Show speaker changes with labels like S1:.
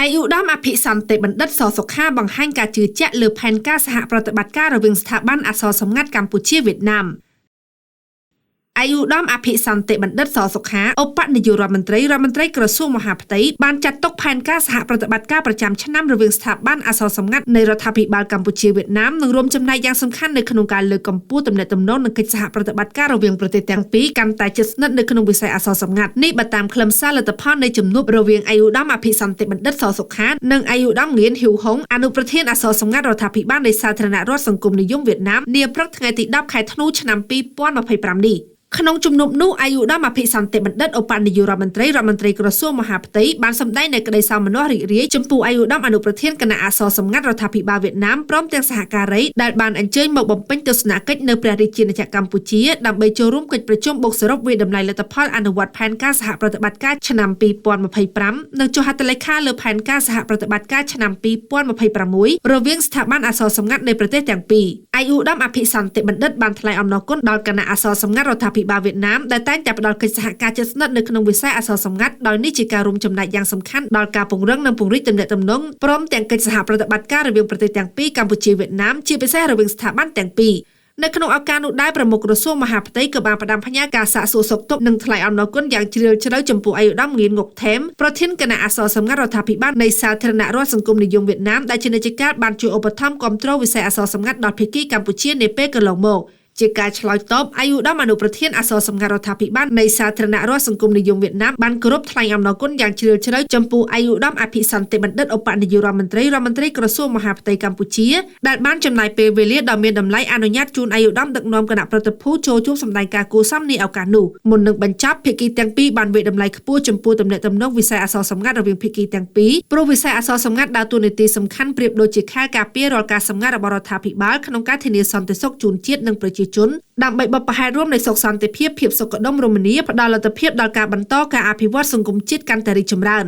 S1: អាយុដំអភិសន្តិបណ្ឌិតសសុខាបង្ហាញការជឿជាក់លើផែនការសហប្រតិបត្តិការរវាងស្ថាប័នអក្សរសម្ងាត់កម្ពុជាវៀតណាមអាយុដំអភិសន្តិបណ្ឌិតសសុខាឧបនាយករដ្ឋមន្ត្រីក្រសួងមហាផ្ទៃបានចាត់ទុកផែនការសហប្រតិបត្តិការប្រចាំឆ្នាំរវាងស្ថាប័នអក្សរសម្ងាត់នៃរដ្ឋាភិបាលកម្ពុជាវៀតណាមនឹងរួមចំណែកយ៉ាងសំខាន់នៅក្នុងការលើកកម្ពស់ទំនាក់ទំនងនិងកិច្ចសហប្រតិបត្តិការរវាងប្រទេសទាំងពីរកាន់តែជិតស្និទ្ធនៅក្នុងវិស័យអក្សរសម្ងាត់នេះបើតាមខ្លឹមសារលទ្ធផលនៃជំនួបរវាងអាយុដំអភិសន្តិបណ្ឌិតសសុខានិងអាយុដំងៀនហ៊ីវហុងអនុប្រធានអក្សរសម្ងាត់រដ្ឋាភិបាលនៃសាធារណរដ្ឋសង្គមនិយមវៀតណាមនាព្រឹកថ្ងៃទី10ខែធ្នូឆ្នាំ2025នេះក្នុងជំនួបនោះអាយុដំអភិសន្តិបណ្ឌិតឧបនាយករដ្ឋមន្ត្រីក្រសួងមហាផ្ទៃបានសម្ដែងនូវក្តីសោមនស្សរីករាយចំពោះអាយុដំអនុប្រធានគណៈអក្សរសម្ងាត់រដ្ឋាភិបាលវៀតណាមព្រមទាំងសហការីដែលបានអញ្ជើញមកបំពេញទស្សនកិច្ចនៅព្រះរាជាណាចក្រកម្ពុជាដើម្បីចូលរួមកិច្ចប្រជុំបូកសរុបវិតម្លៃលទ្ធផលអនុវត្តផែនការសហប្រតិបត្តិការឆ្នាំ2025និងចុះហត្ថលេខាលើផែនការសហប្រតិបត្តិការឆ្នាំ2026រវាងស្ថាប័នអក្សរសម្ងាត់នៃប្រទេសទាំងពីរអាយុដំអភិសន្តិបណ្ឌិតបានថ្លែងអំណរគុណដល់គណៈអក្សរសម្ងាត់រដ្ឋាភិបាលវៀតណាមដែលតែងតែផ្ដល់កិច្ចសហការជិតស្និទ្ធនៅក្នុងវិស័យអក្សរសម្ងាត់ដោយនេះជាការរួមចំណែកយ៉ាងសំខាន់ដល់ការពង្រឹងនិងពង្រីកទំនាក់ទំនងព្រមទាំងកិច្ចសហប្រតិបត្តិការរវាងប្រទេសទាំងពីរកម្ពុជាវៀតណាមជាពិសេសរវាងស្ថាប័នទាំងពីរនៅក្នុងឱកាសនោះដែរប្រមុខក្រសួងមហាផ្ទៃក៏បានផ្ដាំផ្ញើការសាកសួរសុខទុក្ខនិងថ្លែងអំណរគុណយ៉ាងជ្រាលជ្រៅចំពោះអាយុដំងៀនងុកថេមប្រធានគណៈអក្សរសម្ងាត់រដ្ឋាភិបាលនៃសាធារណរដ្ឋសង្គមនិយមវៀតណាមដែលជានាយិកាបានជួយឧបត្ថម្ភគាំទ្រវិស័យអក្សរសម្ងាត់ដល់ភាគីកម្ពុជានាពេលកន្លងមកជាការឆ្លើយតបអាយុដំអនុប្រធានអក្សរសម្ងាត់រដ្ឋាភិបាលនៃសាធារណរដ្ឋសង្គមនិយមវៀតណាមបានគោរពថ្លែងអំណរគុណយ៉ាងជ្រាលជ្រៅចំពោះអាយុដំអភិសន្តិបណ្ឌិតឧបនាយករដ្ឋមន្ត្រីក្រសួងមហាផ្ទៃកម្ពុជាដែលបានចំណាយពេលវេលាដ៏មានតម្លៃអនុញ្ញាតជូនអាយុដំដឹកនាំគណៈប្រតិភូចូលជួបសម្ដែងការគួរសមនាឱកាសនោះមុននឹងបញ្ចប់ភាគីទាំងពីរបានវាយតម្លៃខ្ពស់ចំពោះទំនាក់ទំនងវិស័យអក្សរសម្ងាត់រវាងភាគីទាំងពីរព្រោះវិស័យអក្សរសម្ងាត់ដើរតួនាទីសំខាន់ប្រៀបដូចជាខែលការពាររាល់ការសម្ងាត់របស់រដ្ឋាភិបាលក្នុងការធានាសន្តិសុខជូនជាតិនិងប្រជាជនដើម្បីបបផែនរួមនៃសុខសន្តិភាពសុខដុមរមនាផ្ដល់លទ្ធភាពដល់ការបន្តការអភិវឌ្ឍសង្គមជាតិកាន់តែរីកចម្រើន